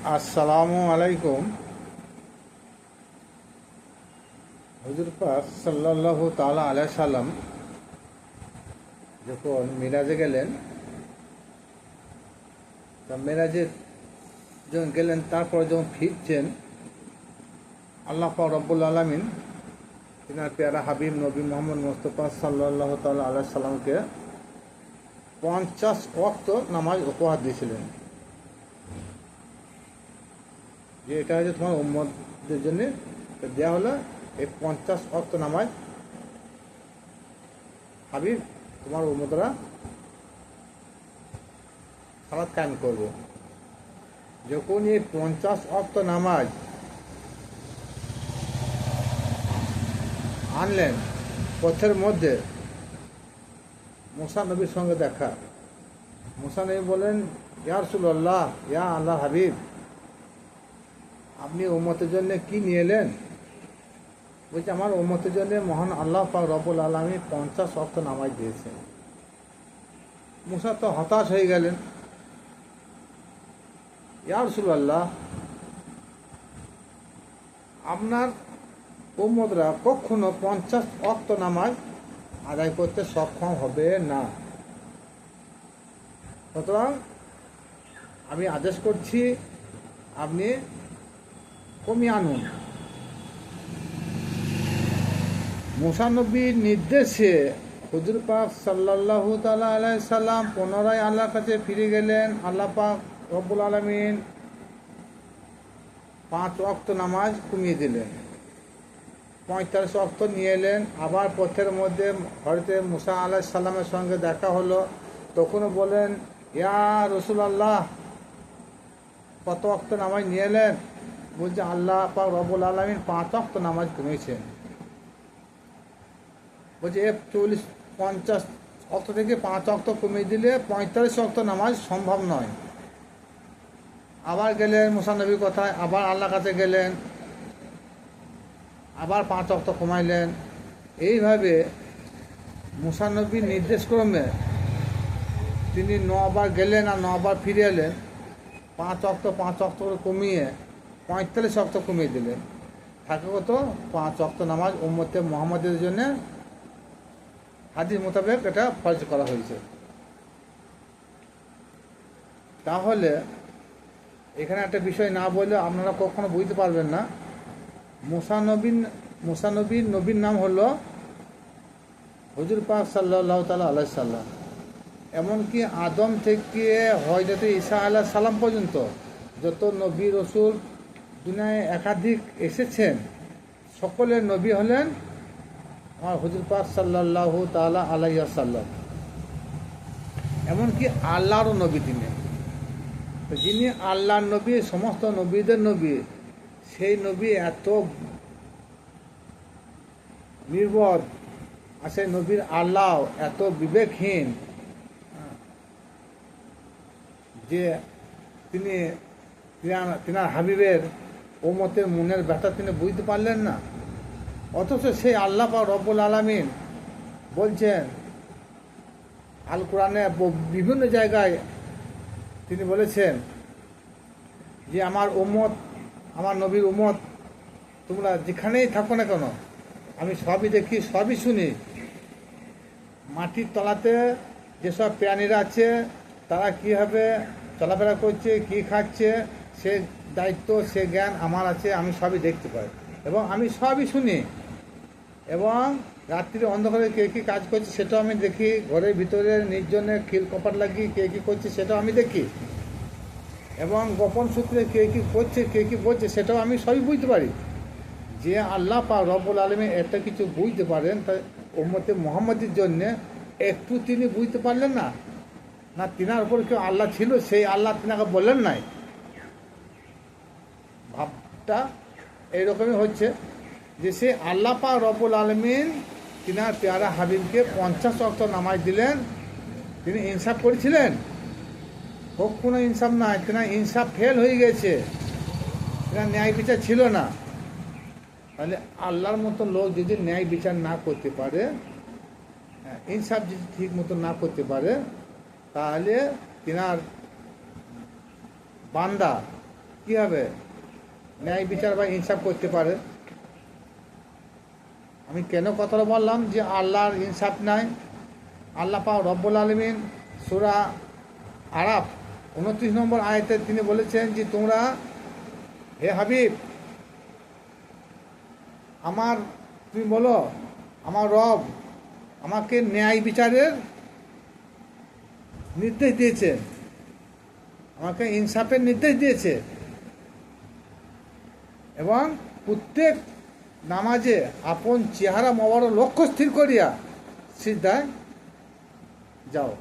আসসালামু আলাইকুম। হুজুর পাক সাল্লাল্লাহু তাআলা আলাইহি সাল্লাম যখন মিরাজে গেলেন, তা মিরাজে যখন গেলেন, তারপর যখন ফিরছেন, আল্লাহ পাক রব্বুল আলামিন তিনার পেয়ারা হাবিব নবী মোহাম্মদ মুস্তাফা সাল্লাল্লাহু তাআলা আলাইহি সাল্লামকে 50 ওয়াক্ত নামাজ উপহার দিয়েছিলেন, যে এটা হচ্ছে তোমার উম্মতদের জন্য দেওয়া হলো। এই 50 ওয়াক্ত নামাজ হাবিব তোমার উম্মতরা সালাত কায়েম করবে। যখন এই 50 ওয়াক্ত নামাজ আনলেন, পথের মধ্যে মুসা নবীর সঙ্গে দেখা। মুসা নবী বলেন, ইয়া রাসূলুল্লাহ, ইয়া আল্লাহ হাবিব, আপনি উম্মতের জন্য কি নিয়ে এলেন? বলছে, আমার উম্মতের জন্য মহান আল্লাহ পাক রব্বুল আলামিন 50 ওয়াক্ত নামাজ দিয়েছেন। মুসা তো হতাশ হয়ে গেলেন। ইয়া রাসূলুল্লাহ, আপনার উম্মতরা কখনো 50 ওয়াক্ত নামাজ আদায় করতে সক্ষম হবে না, সুতরাং আমি আদেশ করছি আপনি কমিয়ে আনুন। মুসা নবীর নির্দেশে হুজুর পাক সাল্লাল্লাহু তাআলা আলাইহি সাল্লাম পুনরায় আল্লাহর কাছে ফিরে গেলেন। আল্লাহ পাক রব্বুল আলামিন 5 ওয়াক্ত নামাজ কমিয়ে দিলেন, 45 ওয়াক্ত নিয়ে এলেন। আবার পথের মধ্যে হযরত মুসা আলাইহিস সালামের সঙ্গে দেখা হলো, তখনও বলেন, ইয়া রাসূলুল্লাহ, কত ওয়াক্ত নামাজ নিয়ে এলেন? বলছে, আল্লাহ পাক রব্বুল আলামিন 5 ওয়াক্ত নামাজ কমিয়েছেন। বলছে, 50 ওয়াক্ত থেকে 5 ওয়াক্ত কমিয়ে দিলে 45 ওয়াক্ত নামাজ সম্ভব নয়। আবার গেলেন মুসা নবীর কথায়, আবার আল্লাহর কাছে গেলেন, আবার 5 ওয়াক্ত কমাইলেন। এইভাবে মুসা নবীর নির্দেশক্রমে তিনি 9 বার গেলেন আর 9 বার ফিরে এলেন। 5 ওয়াক্ত করে কমিয়ে 45 ওয়াক্ত কমিয়ে দিলেন। থাকে কত? 5 ওয়াক্ত নামাজ উম্মতে মুহাম্মাদের জন্য হাদিস মোতাবেক এটা ফরজ করা হয়েছে। তাহলে এখানে একটা বিষয় না বললে আপনারা কখনো বুঝতে পারবেন না। মুসা নবীর নাম হলো হুজুর পাক সাল্লাল্লাহু তাআলা আলাইহি সাল্লাম। এমনকি আদম থেকে হযরত ঈসা আলাইহিস সালাম পর্যন্ত যত নবী রসুল দুনিয়ায় একাধিক এসেছেন, সকলের নবী হলেন আমার হুজুর পাক সাল্লাল্লাহু তাআলা আলাইহি সাল্লাম। এমনকি আল্লাহরও নবী তিনি। যিনি আল্লাহর নবী, সমস্ত নবীদের নবী, সেই নবী এত নির্বোধ, আর সেই নবীর আল্লাহ এত বিবেকহীন যে তিনার হাবিবের উম্মতের মনের ব্যথা তিনি বুঝতে পারলেন না। অথচ সেই আল্লাহ পাক রব্বুল আলামিন বলছেন আল কোরআনে বিভিন্ন জায়গায় তিনি বলেছেন যে আমার উম্মত, আমার নবীর উম্মত, তোমরা যেখানেই থাকো না কেন, আমি সবই দেখি, সবই শুনি। মাটির তলাতে যেসব প্রাণীরা আছে তারা কীভাবে চলাফেরা করছে, কী খাচ্ছে, সে দায়িত্ব, সে জ্ঞান আমার আছে, আমি সবই দেখতে পাই এবং আমি সবই শুনি। এবং রাত্রির অন্ধকারে কে কী কাজ করছে সেটাও আমি দেখি, ঘরের ভিতরে নির্জনে খিল কপাট লাগিয়ে কে কী করছে সেটাও আমি দেখি, এবং গোপন সূত্রে কে কী করছে, কে কী বলছে সেটাও আমি সবই বুঝতে পারি। যে আল্লাহ পাক রব্বুল আলামিন এত কিছু বুঝতে পারেন, তাই উম্মতে মুহাম্মাদের জন্যে একটু তিনি বুঝতে পারলেন না? না তিনার উপর কেউ আল্লাহ ছিল, সেই আল্লাহ তিনাকে বললেন নাই? ভাবটা এইরকমই হচ্ছে যে সে আল্লাহ পাক রব্বুল আলামিন তিনার পেয়ারা হাবিবকে 50 ওয়াক্ত নামাজ দিলেন। তিনি ইনসাফ করেছিলেন? কখনো ইনসাফ নাই, তিনার ইনসাফ ফেল হয়ে গেছে, তিনার ন্যায় বিচার ছিল না। তাহলে আল্লাহর মতো লোক যদি ন্যায় বিচার না করতে পারে, ইনসাফ যদি ঠিক মতো না করতে পারে, তাহলে তিনার বান্দা কী হবে, ন্যায় বিচার বা ইনসাফ করতে পারে। আমি কেন কথাটা বললাম যে আল্লাহর ইনসাফ নাই? আল্লাহ পাক রব্বুল আলামিন সূরা আরাফ 29 নম্বর আয়াতে তিনি বলেছেন যে তোমরা, হে হাবিব, তুমি বলো আমার রব আমাকে ন্যায় বিচারের নির্দেশ দিয়েছে, আমাকে ইনসাফের নির্দেশ দিয়েছে, এবং প্রত্যেক নামাজে আপন চেহারা মোবারক লক্ষ্য স্থির করিয়া সিজদায় যাও।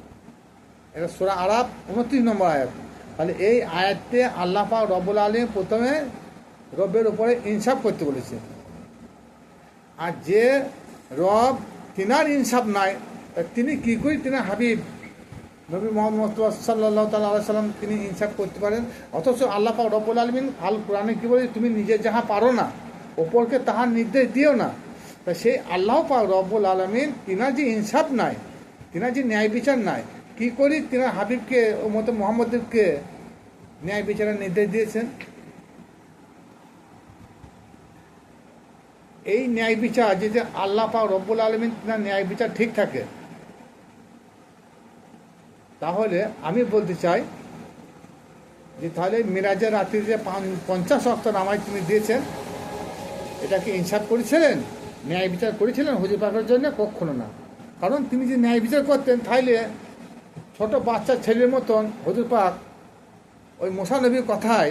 এটা সূরা আরাফ 29 নম্বর আয়াত। তাহলে এই আয়াতে আল্লাহ পাক রব্বুল আলামিন প্রথমে রবের উপরে ইনসাফ করতে বলেছে। আর যে রব তিনার ইনসাফ নাই, তিনি কী করে তিনার হাবিব নবী মুহাম্মদ সাল্লাল্লাহু তাআলা আলাইহি সাল্লাম তিনি ইনসাফ করতে পারেন? অথচ আল্লাহ পাক রব্বুল আলামিন আল কোরআনে কী বলে, তুমি নিজে যাহা পারো না অপরকে তাহার নির্দেশ দিও না। তা সেই আল্লাহ পাক রব্বুল আলামিন তিনার যে ইনসাফ নাই, তিনার যে ন্যায় বিচার নাই, কী করি তিনার হাবিবকে ও মতো মোহাম্মদকে ন্যায় বিচারের নির্দেশ দিয়েছেন? এই ন্যায় বিচার যে আল্লাহ পাক রব্বুল আলামিন তিনার ন্যায় বিচার ঠিক থাকে, তাহলে আমি বলতে চাই যে তাহলে মিরাজের রাত্রিতে যে 50 ওয়াক্ত নামাজ তিনি দিয়েছেন, এটা কি ইনসাফ করেছিলেন, ন্যায় বিচার করেছিলেন হুজুর পাকের জন্য? কখনো না। কারণ তিনি যে ন্যায় বিচার করতেন, তাইলে ছোট বাচ্চা ছেলের মতন হুজুর পাক ওই মুসা নবীর কথায়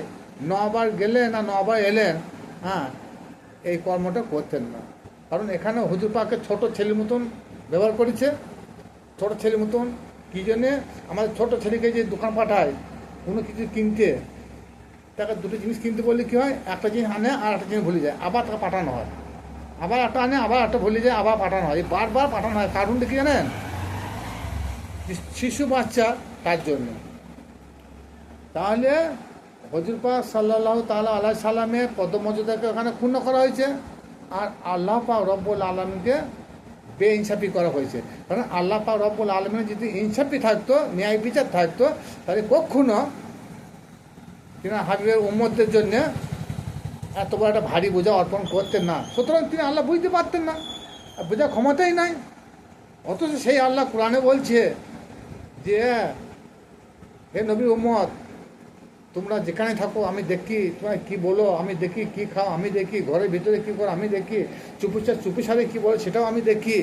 9 বার গেলেন আর 9 বার এলেন, এই কর্মটা করতেন না। কারণ এখানে হুজুর পাককে ছোট ছেলের মতন ব্যবহার করেছে। ছোট ছেলের মতন কী জন্যে? আমাদের ছোট ছেলেকে যে দোকান পাঠায় কোনো কিছু কিনতে, তাকে দুটো জিনিস কিনতে বললে কী হয়, একটা জিনিস আনে আর একটা জিনিস ভুলে যায়, আবার তাকে পাঠানো হয়, আবার একটা আনে আবার একটা ভুলে যায়, আবার পাঠানো হয়, বারবার পাঠানো হয়। কারণটা কি জানেন? শিশু বাচ্চা তার জন্য। তাহলে হুজুর পাক সাল্লাল্লাহু তাআলা আলাইহি সাল্লামের পদমর্যাদাকে ওখানে ক্ষুণ্ণ করা হয়েছে, আর আল্লাহ পাক রব্বুল আলামিনকে বেইনসাফি করা হয়েছে। কারণ আল্লাহ পাক রব্বুল আলামিনের যদি ইনসাফি থাকতো, ন্যায় বিচার থাকতো, তাহলে কখনো তিনি হাবিবের উম্মতদের জন্য এত বড় একটা ভারী বোঝা অর্পণ করতেন না। সুতরাং তিনি আল্লাহ বুঝতে পারতেন না, বোঝার ক্ষমতাই নাই। অথচ সেই আল্লাহ কোরআনে বলছে যে হে নবী উম্মত, তোমরা যেখানে থাকো আমি দেখি, তোমরা কী বলো আমি দেখি, কী খাও আমি দেখি, ঘরের ভিতরে কী করো আমি দেখি, চুপিসারে কী বলো সেটাও আমি দেখি।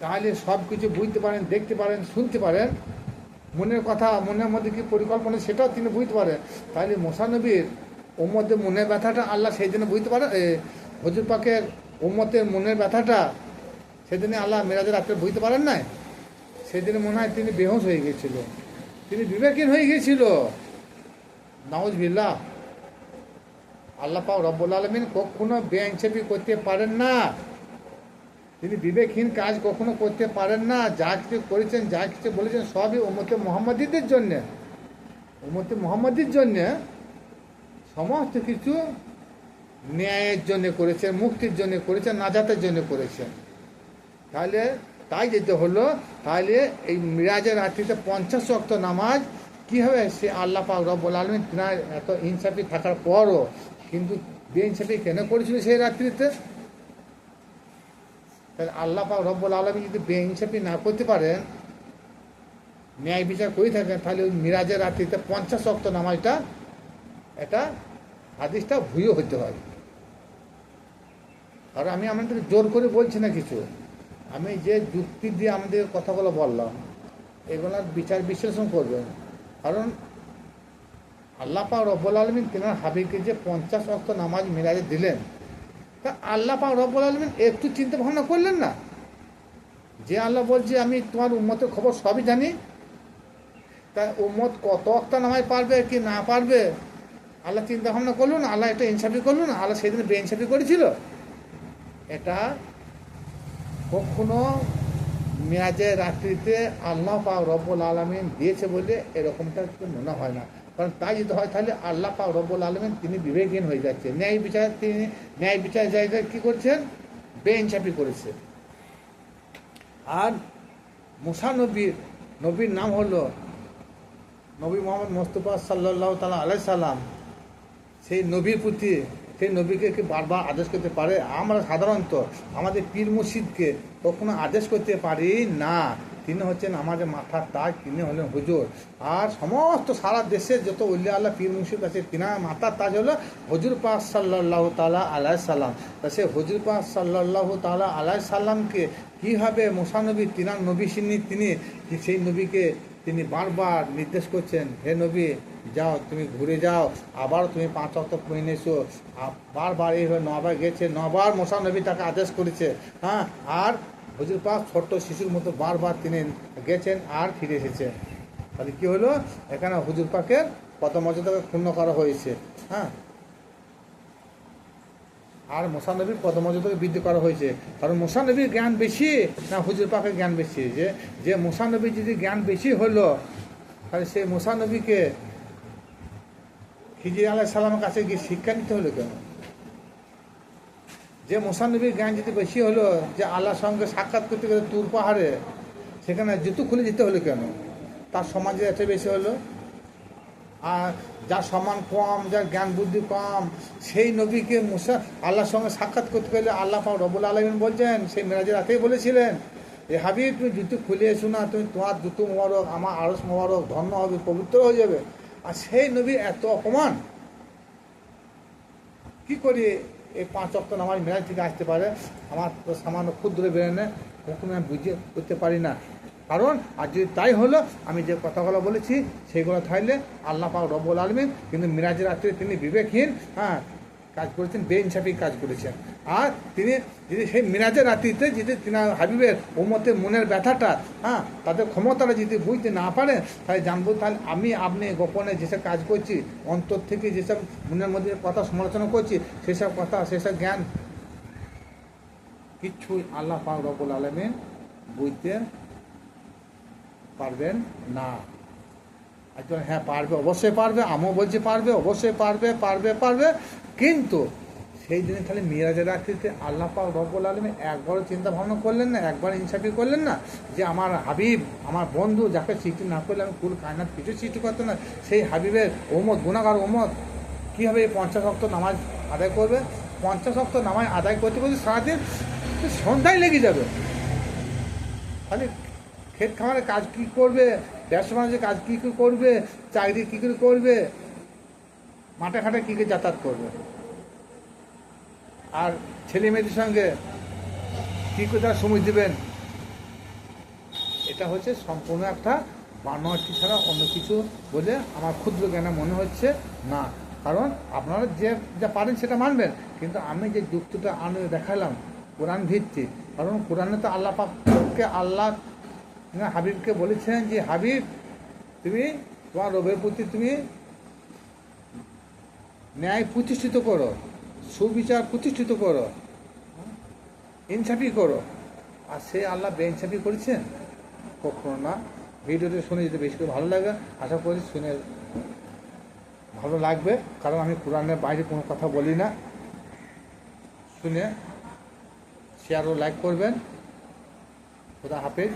তাহলে সব কিছু বুঝতে পারেন, দেখতে পারেন, শুনতে পারেন, মনের কথা, মনের মধ্যে কী পরিকল্পনা সেটাও তিনি বুঝতে পারেন। তাহলে মুসা নবীর উম্মতের মনের ব্যথাটা আল্লাহ সেই দিনে বুঝতে পারেন, হুজুর পাকের উম্মতের মনের ব্যথাটা সেদিনে আল্লাহ মিরাজের রাত্রে বুঝতে পারেন নাই। সেদিনে মনে হয় তিনি বেহুশ হয়ে গিয়েছিল, তিনি বিবেকহীন হয়ে গিয়েছিল। নাউজুবিল্লাহ। আল্লাহ পাক রব্বুল আলামিন কখনো বেইনসাফি করতে পারেন না, তিনি বিবেকহীন কাজ কখনো করতে পারেন না। যা কিছু করেছেন, যা কিছু বলেছেন, সবই উম্মতে মুহাম্মাদীদের জন্যে, উম্মতে মুহাম্মাদীর জন্যে সমস্ত কিছু ন্যায়ের জন্য করেছেন, মুক্তির জন্য করেছেন, নাজাতের জন্য করেছেন। তাহলে তাই যেতে হলো, তাহলে এই মিরাজের রাত্রিতে 50 ওয়াক্ত নামাজ কীভাবে সে আল্লাহ পাক রব্বুল আলামিন তিনার এত ইনসাফি থাকার পরও কিন্তু বেইনসাফি কেন করেছিল সেই রাত্রিতে? তাহলে আল্লাহ পাক রব্বুল আলামিন যদি বেইনসাফি না করতে পারেন, ন্যায় বিচার করে থাকেন, তাহলে ওই মিরাজের রাত্রিতে 50 ওয়াক্ত নামাজটা, এটা হাদিসটা ভুয়ো হতে হয়। আর আমি আমাদের জোর করে বলছি না কিছু, আমি যে যুক্তি দিয়ে আমাদের কথাগুলো বললাম এগুলোর বিচার বিশ্লেষণ করবেন। কারণ আল্লাহ পাক রব্বুল আলামিন তিনার হাবিবকে যে 50 ওয়াক্ত নামাজ মিরাজে দিলেন, তা আল্লাহ পাক রব্বুল আলামিন একটু চিন্তা ভাবনা করলেন না? যে আল্লাহ বলছে আমি তোমার উম্মতের খবর সবই জানি, তা উম্মত কত ওয়াক্ত নামাজ পারবে কি না পারবে আল্লাহ চিন্তা ভাবনা করলো না? আল্লাহ এটা ইনসাফি করলো না? আল্লাহ সেদিন বেইনসাফি করেছিল? এটা কখনো মিরাজের রাত্রিতে আল্লাহ পাক রব্বুল আলামিন দিয়েছে বলে এরকমটা মনে হয় না। কারণ তাই যদি হয় তাহলে আল্লাহ পাক রব্বুল আলামিন তিনি বিবেকহীন হয়ে যাচ্ছে, তিনি ন্যায় বিচার জায়গায় কী করছেন? বেইনসাফি করেছে। আর মুসা নবীর নাম হলো নবী মোহাম্মদ মোস্তফা সাল্লাল্লাহু তাআলা আলাইহি সাল্লাম সেই নবীর প্রতি, সেই নবীকে কি বারবার আদেশ করতে পারে? আমরা সাধারণত আমাদের পীর মুর্শিদকে কখনো আদেশ করতে পারি না। তিনি হচ্ছেন আমাদের মাথার তাজ, তিনি হলেন হুজুর। আর সমস্ত সারা দেশের যত উলিয়া আল্লাহ পীর মুর্শিদ আছে, তিনার মাথার তাজ হলো হুজুর পাক সাল্লাল্লাহু তাআলা আলাইহি সাল্লাম। তা সে হুজুর পাক সাল্লাল্লাহু তাআলা আলাইহি সাল্লামকে কীভাবে মুসানবী, তিনার নবী তিনি সেই নবীকে তিনি বারবার নির্দেশ করছেন, হে নবী যাও, তুমি ঘুরে যাও, আবার তুমি 5 ওয়াক্ত পড়ে এসো। বারবার এইভাবে 9বার গেছে, 9বার মুসানবী তাকে আদেশ করেছে। হ্যাঁ, আর হুজুর পাক ছোট্ট শিশুর মতো বারবার তিনি গেছেন আর ফিরে এসেছে। তাহলে কী হলো? এখানে হুজুর পাকের পদমর্যাদাকে ক্ষুণ্ণ করা হয়েছে। হ্যাঁ, আর মুসানবীর পদমর্যাদাকে বৃদ্ধি করা হয়েছে। কারণ মুসানবীর জ্ঞান বেশি না হুজুর পাকের জ্ঞান বেশি? যে মুসানবীর যদি জ্ঞান বেশি হলো, তাহলে সেই মুসানবীকে খিজির আলাইহিস সালামের কাছে গিয়ে শিক্ষা নিতে হলো কেন? যে মুসানবীর জ্ঞান যদি বেশি হলো, যে আল্লাহর সঙ্গে সাক্ষাৎ করতে গেলে তুর পাহাড়ে, সেখানে জুতো খুলে যেতে হলো কেন? তার সমাজে এত বেশি হলো। আর যার সম্মান কম, যার জ্ঞান বুদ্ধি কম, সেই নবীকে আল্লাহর সঙ্গে সাক্ষাৎ করতে গেলে আল্লাহ পাক রব্বুল আলামিন বলছেন, সেই মেরাজের রাতেই বলেছিলেন, এ হাবিব তুমি জুতো খুলে এসো না, তুমি তোমার জুতো মোবারক আমার আরস মোবারক ধন্য হবে, পবিত্র হয়ে যাবে। আর সেই নবীর এত অপমান কি করে এই 5 ওয়াক্ত নামাজ মেরাজ থেকে আসতে পারে? আমার তো সামান্য ক্ষুদ্র বেরেনে কখনো আমি বুঝে করতে পারি না। কারণ আর যদি তাই হলো, আমি যে কথাগুলো বলেছি সেইগুলো থাকলে আল্লাহ পাক রব্বুল আলামিন কিন্তু মিরাজের রাত্রে তিনি বিবেকহীন কাজ করেছেন, বেইনসাফি কাজ করেছেন। আর তিনি যদি সেই মিরাজের রাত্রিতে যদি তিনার হাবিবের উম্মতের মনের ব্যথাটা, তাদের ক্ষমতাটা যদি বুঝতে না পারেন, তাহলে জানবো তাহলে আমি আপনি গোপনে যেসব কাজ করছি, অন্তর থেকে যেসব মনের মধ্যে কথা সমালোচনা করছি, সেসব কথা, সেসব জ্ঞান কিচ্ছুই আল্লাহ পাক রব্বুল আলামিন বুঝতে পারবেন না। একজন হ্যাঁ পারবে, অবশ্যই পারবে, আমিও বলছি পারবে, অবশ্যই পারবে। কিন্তু সেই দিনে তাহলে মিরাজের রাত্রিতে আল্লাহ পাক রব্বুল আলামিন একবারও চিন্তা ভাবনা করলেন না, একবার ইনসাফি করলেন না যে আমার হাবিব, আমার বন্ধু, যাকে সৃষ্টি না করলে আমি কুল কায়নাত কিছু সৃষ্টি করতো না, সেই হাবিবের উম্মত, গুনাহগার উম্মত কীভাবে এই 50 ওয়াক্ত নামাজ আদায় করবে? 50 ওয়াক্ত নামাজ আদায় করতে করতে সারাদিন সন্ধ্যায় লেগে যাবে। তাহলে ক্ষেত খামারের কাজ কী করবে, ব্যবসা বাণিজ্যের কাজ কী করে করবে, চাকরি কী করে করবে, মাঠে ঘাটে কী করে যাতায়াত করবে, আর ছেলে মেয়েদের সঙ্গে কী করে তারা সময় দেবেন? এটা হচ্ছে সম্পূর্ণ একটা বানোয়াটি ছাড়া অন্য কিছু বলে আমার ক্ষুদ্র জ্ঞানে মনে হচ্ছে না। কারণ আপনারা যে যা পারেন সেটা মানবেন, কিন্তু আমি যে যুক্তিটা আনে দেখালাম কোরআন ভিত্তিক। কারণ কোরআনে তো আল্লাহ পাককে আল্লাহ হাবিবকে বলেছেন যে হাবিব তুমি তোমার রবের প্রতি তুমি ন্যায় প্রতিষ্ঠিত করো, সুবিচার প্রতিষ্ঠিত করো, ইনসাফি করো। আর সে আল্লাহ বেইনসাফি করেছেন? কখনো না। ভিডিওটি শুনে যদি বেশি করে ভালো লাগে, আশা করি শুনে ভালো লাগবে। কারণ আমি কোরআনের বাইরে কোনো কথা বলি না। শুনে শেয়ার ও লাইক করবেন। খোদা হাফেজ।